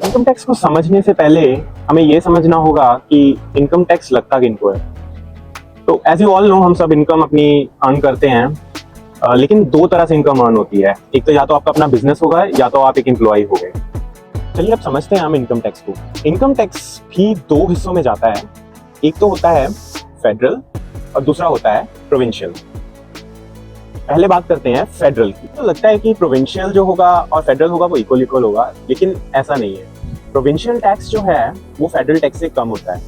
Income tax को समझने से पहले हमें यह समझना होगा कि इनकम टैक्स लगता किनको है। तो एज यू ऑल नो, हम सब इनकम अपनी अर्न करते हैं, लेकिन दो तरह से इनकम अर्न होती है। एक तो या तो आपका अपना बिजनेस होगा या तो आप एक एम्प्लॉय हो गए। चलिए अब समझते हैं हम इनकम टैक्स को। इनकम टैक्स भी दो हिस्सों में जाता है, एक तो होता है फेडरल और दूसरा होता है प्रोविंशियल। पहले बात करते हैं फेडरल की। तो लगता है कि प्रोविंशियल जो होगा और फेडरल होगा वो इक्वल होगा, लेकिन ऐसा नहीं है। प्रोविंशियल टैक्स जो है वो फेडरल टैक्स से कम होता है।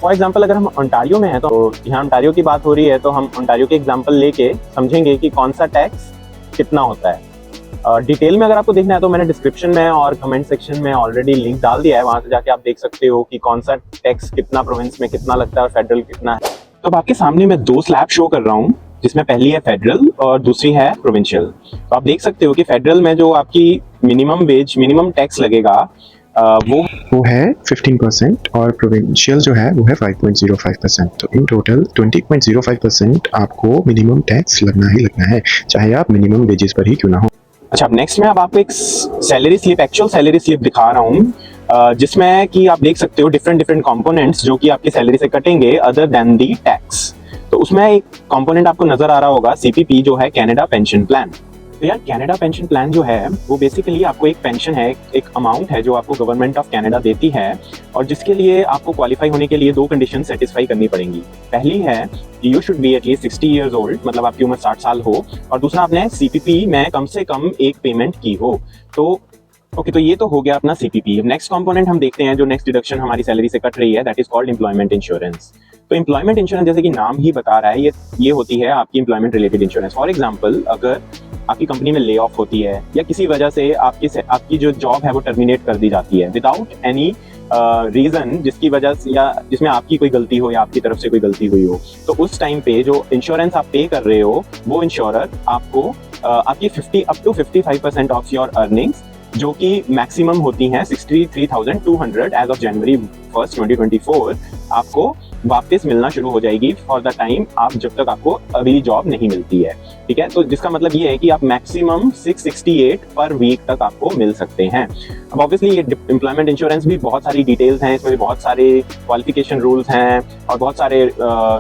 फॉर एग्जाम्पल, अगर हम ओंटारियो में हैं तो यहाँ ओंटारियो की बात हो रही है, तो हम ओंटारियो के एग्जाम्पल लेके समझेंगे कि कौन सा टैक्स कितना होता है। डिटेल में अगर आपको देखना है तो मैंने डिस्क्रिप्शन में और कमेंट सेक्शन में ऑलरेडी लिंक डाल दिया है, वहां से जाके आप देख सकते हो कि कौन सा टैक्स कितना प्रोविंस में कितना लगता है और फेडरल कितना है। तो अब आपके सामने मैं दो स्लैब शो कर रहा हूँ, जिसमें पहली है फेडरल और दूसरी है प्रोविंशियल। तो आप देख सकते हो कि फेडरल में जो आपकी मिनिमम टैक्स लगेगा वो है 15% और प्रोविंशियल जो है वो है 5.05%। तो इन टोटल 20.05% आपको मिनिमम टैक्स लगना ही लगना है, चाहे आप मिनिमम वेजेस पर ही क्यों ना हो। अच्छा, अब नेक्स्ट में अब आपको एक एक्चुअल सैलरी स्लिप दिखा रहा हूँ, जिसमें कि आप देख सकते हो डिफरेंट कंपोनेंट्स जो कि आपकी सैलरी से कटेंगे अदर देन दी टैक्स। तो उसमें एक कंपोनेंट आपको नजर आ रहा होगा, सीपीपी, जो है कैनेडा पेंशन प्लान। तो यार कैनेडा पेंशन प्लान जो है वो बेसिकली आपको एक पेंशन है, एक अमाउंट है जो आपको गवर्नमेंट ऑफ कनाडा देती है, और जिसके लिए आपको क्वालिफाई होने के लिए दो कंडीशन सेटिस्फाई करनी पड़ेंगी। पहली है कि you should be at least 60 years old, मतलब आपकी उम्र 60 साल हो, और दूसरा आपने सीपीपी में कम से कम एक पेमेंट की हो। तो ओके, तो ये तो हो गया अपना सीपीपी। नेक्स्ट कंपोनेंट हम देखते हैं, जो नेक्स्ट डिडक्शन हमारी सैलरी से कट रही है, that is called employment insurance. तो एम्प्लॉयमेंट इंश्योरेंस, जैसे कि नाम ही बता रहा है, ये होती है आपकी employment related insurance. For example, अगर आपकी कंपनी में ले ऑफ होती है या किसी वजह से आपकी जो जॉब है वो टर्मिनेट कर दी जाती है विदाउट एनी रीजन, जिसकी वजह से या जिसमें आपकी कोई गलती हो या आपकी तरफ से कोई गलती हुई हो, तो उस टाइम पे जो इंश्योरेंस आप पे कर रहे हो वो इंश्योरर आपको आपकी 55% ऑफ योर अर्निंग्स, जो कि मैक्सिमम होती हैं 63,200 एज ऑफ जनवरी 1, 2024, आपको वापस मिलना शुरू हो जाएगी फॉर द टाइम आप जब तक आपको अगली जॉब नहीं मिलती है। ठीक है, तो जिसका मतलब ये है कि आप मैक्सिमम 668 पर वीक तक आपको मिल सकते हैं। अब ऑब्वियसली ये एम्प्लॉयमेंट इंश्योरेंस भी बहुत सारी डिटेल्स हैं, इसमें भी बहुत सारे क्वालिफिकेशन रूल्स हैं और बहुत सारे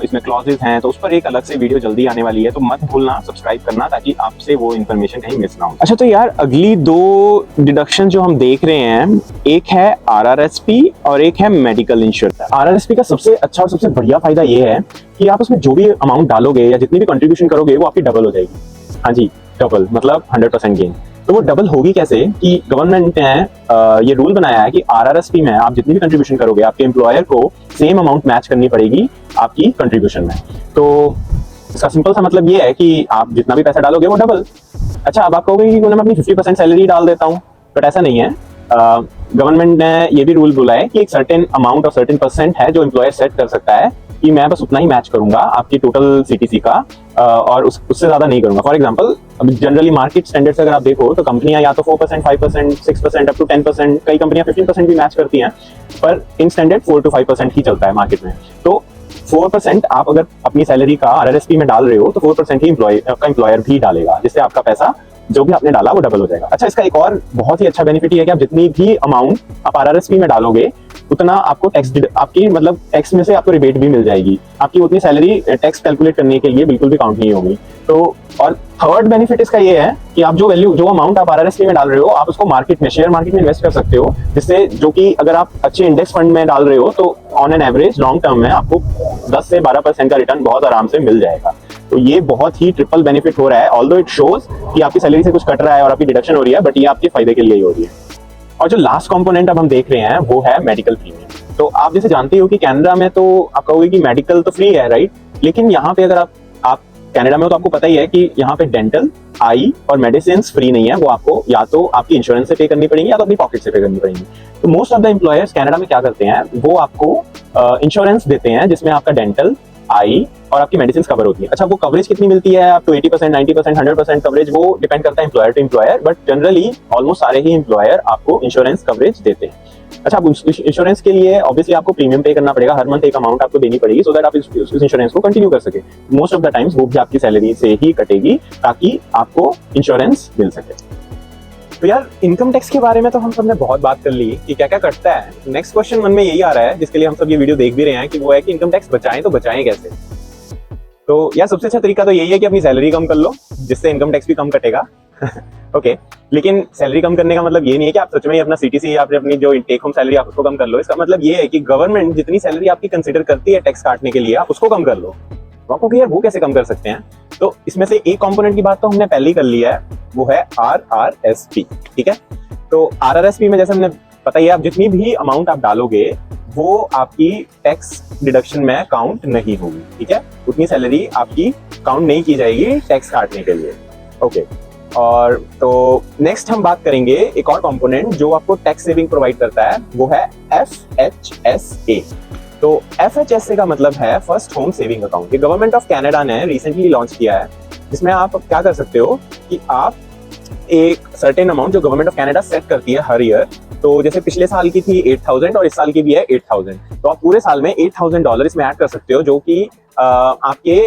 इसमें क्लॉजेज हैं, तो उस पर एक अलग से वीडियो जल्दी आने वाली है, तो मत भूलना सब्सक्राइब करना ताकि आपसे वो इन्फॉर्मेशन कहीं मिस ना हो। अच्छा, तो यार अगली दो डिडक्शन जो हम देख रहे हैं, एक है आरआरएसपी और एक है मेडिकल इंश्योरेंस। आरआरएसपी का सबसे अच्छा और सबसे बढ़िया फायदा ये है कि आप उसमें जो भी अमाउंट डालोगे या जितनी भी कंट्रीब्यूशन करोगे वो आपकी डबल हो जाएगी। हाँ जी, डबल मतलब 100% गेन। तो वो डबल होगी कैसे कि गवर्नमेंट ने ये रूल बनाया है कि आरआरएसपी में आप जितनी भी कंट्रीब्यूशन करोगे आपके एम्प्लॉयर को सेम अमाउंट मैच करनी पड़ेगी आपकी कंट्रीब्यूशन में। तो इसका सिंपल सा मतलब ये है कि आप जितना भी पैसा डालोगे वो डबल। अच्छा, अब आप कहोगे कि मैं अपनी 50% सैलरी डाल देता हूँ, बट ऐसा नहीं है। गवर्नमेंट ने ये भी रूल बोला है कि एक सर्टेन अमाउंट और सर्टेन परसेंट है जो एम्प्लॉयर सेट कर सकता है कि मैं बस उतना ही मैच करूंगा आपकी टोटल सीटीसी का, और उससे ज्यादा नहीं करूंगा। फॉर एग्जांपल, अब जनरली मार्केट स्टैंडर्ड से अगर आप देखो तो कंपनियां या तो 4%, 5%, 6%, अप टू 10%, कई कंपनियां 15% भी मैच करती हैं, पर इन स्टैंडर्ड 4 to 5% ही चलता है मार्केट में। तो 4% आप अगर अपनी सैलरी का आरआरएसपी में डाल रहे हो तो 4% ही एम्प्लॉयर भी डालेगा, जिससे आपका पैसा जो भी आपने डाला वो डबल हो जाएगा। अच्छा, इसका एक और बहुत ही अच्छा बेनिफिट है कि आप जितनी भी अमाउंट आप आरआरएसपी में डालोगे उतना आपको आपकी मतलब टैक्स में से आपको रिबेट भी मिल जाएगी। आपकी उतनी सैलरी टैक्स कैलकुलेट करने के लिए बिल्कुल भी काउंट नहीं होगी। तो और थर्ड बेनिफिट इसका ये है कि आप जो अमाउंट आप आरआरएसपी में डाल रहे हो आप उसको शेयर मार्केट में इन्वेस्ट कर सकते हो, जिससे जो कि अगर आप अच्छे इंडेक्स फंड में डाल रहे हो तो on an average long term में आपको 10 से 12% का रिटर्न बहुत आराम से मिल जाएगा। तो ये बहुत ही ट्रिपल बेनिफिट हो रहा है, ऑल्दो इट शोज कि आपकी सैलरी से कुछ कट रहा है और आपकी डिडक्शन हो रही है, बट ये आपके फायदे के लिए ही हो रही है। और जो लास्ट कंपोनेंट अब हम देख रहे हैं वो है मेडिकल प्रीमियम। तो आप जैसे जानते हो कि कनाडा में तो आप कहोगे कि मेडिकल तो फ्री है, राइट? लेकिन यहाँ पे अगर आप कनाडा में हो तो आपको पता ही है कि यहाँ पे डेंटल, आई और मेडिसिन फ्री नहीं है, वो आपको या तो आपकी इंश्योरेंस से पे करनी पड़ेगी या तो अपनी पॉकेट से पे करनी पड़ेगी। तो most of the employers Canada में क्या करते हैं, वो आपको इंश्योरेंस देते हैं जिसमें आपका डेंटल, आई और आपकी मेडिसिन कवर होती है। अच्छा, वो कवरेज कितनी मिलती है आपको? 80%, 90%, 100% कवरेज, वो डिपेंड करता है employer to employer, but generally almost सारे ही एम्प्लॉयर आपको इंश्योरेंस कवरेज देते हैं। अच्छा, इंश्योरेंस के लिए ऑब्वियसली आपको प्रीमियम पे करना पड़ेगा, हर मंथ एक अमाउंट आपको देनी पड़ेगी सो दैट आप इस इंश्योरेंस को कंटिन्यू कर सके। मोस्ट ऑफ द टाइम्स वो भी आपकी सैलरी से ही कटेगी ताकि आपको इंश्योरेंस मिल सके। तो यार इनकम टैक्स के बारे में तो हम सबने बहुत बात कर ली कि क्या क्या कटता है। नेक्स्ट क्वेश्चन मन में यही आ रहा है जिसके लिए हम सब ये वीडियो देख भी रहे हैं कि वो है कि इनकम टैक्स बचाएं तो बचाएं कैसे। तो यार सबसे अच्छा तरीका तो यही है कि अपनी सैलरी कम कर लो, जिससे इनकम टैक्स भी कम कटेगा। ओके लेकिन सैलरी कम करने का मतलब ये नहीं है कि आप सच में अपना सीटीसी या अपनी जो टेक होम सैलरी आप उसको कम कर लो। इसका मतलब ये है कि गवर्नमेंट जितनी सैलरी आपकी कंसीडर करती है टैक्स काटने के लिए, आप उसको कम कर लो। आपको यार वो कैसे कम कर सकते हैं? तो इसमें से एक कंपोनेंट की बात तो हमने पहले ही कर लिया है, वो है RRSP। ठीक है, तो RRSP में जैसे हमने पता ही है, आप जितनी भी अमाउंट आप डालोगे वो आपकी टैक्स डिडक्शन में काउंट नहीं होगी। ठीक है, उतनी सैलरी आपकी काउंट नहीं की जाएगी टैक्स काटने के लिए। ओके, और तो नेक्स्ट हम बात करेंगे एक और कंपोनेंट जो आपको टैक्स सेविंग प्रोवाइड करता है, वो है FHSA। तो FHSA का मतलब है फर्स्ट होम सेविंग अकाउंट। ये गवर्नमेंट ऑफ कनाडा ने रिसेंटली लॉन्च किया है, जिसमें आप क्या कर सकते हो कि आप एक सर्टेन अमाउंट जो गवर्नमेंट ऑफ कनाडा सेट करती है हर ईयर, तो जैसे पिछले साल की थी 8,000 और इस साल की भी है 8,000, तो आप पूरे साल में $8,000 इसमें ऐड कर सकते हो, जो कि आपके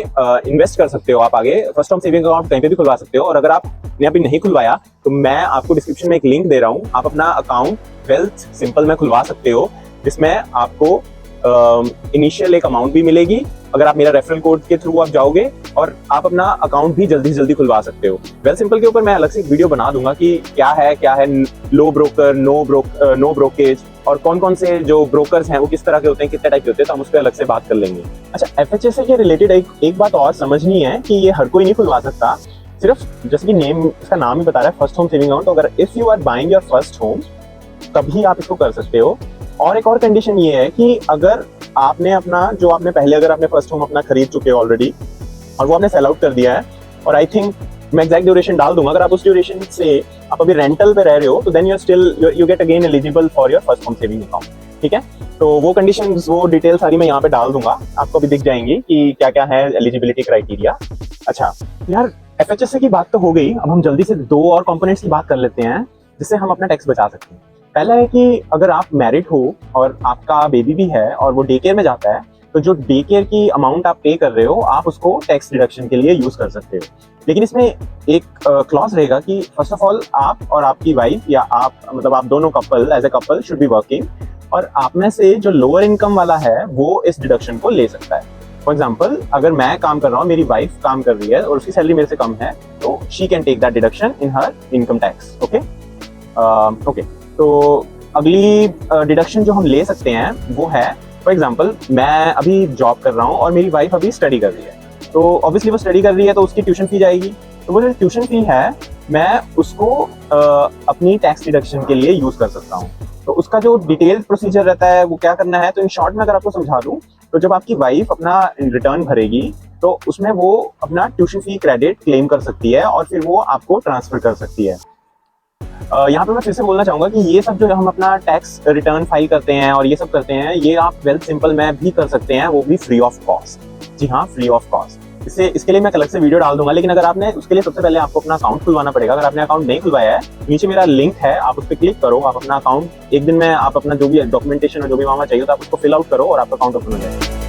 इन्वेस्ट कर सकते हो आप आगे। फर्स्ट होम सेविंग अकाउंट कहीं पे भी खुलवा सकते हो, और अगर आपने अभी नहीं खुलवाया तो मैं आपको डिस्क्रिप्शन में एक लिंक दे रहा हूँ, आप अपना अकाउंट वेल्थ सिंपल में खुलवा सकते हो, जिसमें आपको इनिशियल एक अमाउंट भी मिलेगी अगर आप मेरा रेफरल कोड के थ्रू आप जाओगे, और आप अपना अकाउंट भी जल्दी से जल्दी खुलवा सकते हो। वेल सिंपल के ऊपर मैं अलग से एक वीडियो बना दूंगा कि क्या है लो ब्रोकर, नो ब्रोकेज, और कौन कौन से जो ब्रोकर्स हैं वो किस तरह के होते हैं, कितने टाइप के होते हैं, तो हम उस पर अलग से बात कर लेंगे। अच्छा, FHSA के रिलेटेड एक बात और समझनी है कि ये हर कोई नहीं खुलवा सकता। सिर्फ जैसे कि नेम, इसका नाम ही बता रहा है फर्स्ट होम सेविंग अकाउंट, तो अगर if you are buying your first home तभी आप इसको कर सकते हो। और एक और कंडीशन ये है कि अगर आपने अपना जो आपने पहले अगर आपने फर्स्ट होम अपना खरीद चुके हो ऑलरेडी और वो आपने सेल आउट कर दिया है, और आई थिंक मैं एग्जैक्ट ड्यूरेशन डाल दूंगा, अगर आप उस ड्यूरेशन से आप अभी रेंटल पे रह रहे हो तो then you get again eligible for your first home saving account. ठीक है, तो वो कंडीशंस, वो डिटेल सारी मैं यहाँ पे डाल दूंगा, आपको भी दिख जाएंगी कि क्या क्या है एलिजिबिलिटी क्राइटेरिया। अच्छा यार, FHSA की बात तो हो गई, अब हम जल्दी से दो और कंपोनेंट्स की बात कर लेते हैं जिससे हम अपना टैक्स बचा सकते हैं। पहला है कि अगर आप मैरिड हो और आपका बेबी भी है और वो डे केयर में जाता है, तो जो डे केयर की अमाउंट आप पे कर रहे हो आप उसको टैक्स डिडक्शन के लिए यूज कर सकते हो। लेकिन इसमें एक क्लॉज रहेगा कि फर्स्ट ऑफ ऑल आप और आपकी वाइफ या आप, मतलब आप दोनों couple as a couple should be working, और आप में से जो लोअर इनकम वाला है वो इस डिडक्शन को ले सकता है। फॉर एग्जाम्पल, अगर मैं काम कर रहा हूँ, मेरी वाइफ काम कर रही है और उसकी सैलरी मेरे से कम है, तो she can take that deduction in her income tax. Okay, तो अगली डिडक्शन जो हम ले सकते हैं वो है, फॉर एग्जांपल मैं अभी जॉब कर रहा हूँ और मेरी वाइफ अभी स्टडी कर रही है, तो ऑब्वियसली वो स्टडी कर रही है तो उसकी ट्यूशन फी जाएगी, तो वो जो ट्यूशन फी है मैं उसको अपनी टैक्स डिडक्शन के लिए यूज कर सकता हूँ। तो उसका जो डिटेल प्रोसीजर रहता है वो क्या करना है, तो इन शॉर्ट में अगर आपको समझा दूँ, तो जब आपकी वाइफ अपना रिटर्न भरेगी तो उसमें वो अपना ट्यूशन फी क्रेडिट क्लेम कर सकती है और फिर वो आपको ट्रांसफर कर सकती है। यहाँ पे मैं फिर से बोलना चाहूंगा कि ये सब जो हम अपना टैक्स रिटर्न फाइल करते हैं और ये सब करते हैं, ये आप वेल्थ सिंपल में भी कर सकते हैं, वो भी फ्री ऑफ कॉस्ट। जी हाँ, फ्री ऑफ कॉस्ट। इसके लिए मैं अलग से वीडियो डाल दूंगा, लेकिन अगर आपने उसके लिए सबसे पहले आपको अपना अकाउंट खुलवाना पड़ेगा। अगर आपने अकाउंट नहीं खुलवाया है, नीचे मेरा लिंक है, आप उस पर क्लिक करो, आप अपना अकाउंट एक दिन में आप अपना जो भी डॉक्यूमेंटेशन और जो भी वहाँ चाहिए तो आप उसको फिल आउट करो और आपका अकाउंट ओपन हो जाएगा।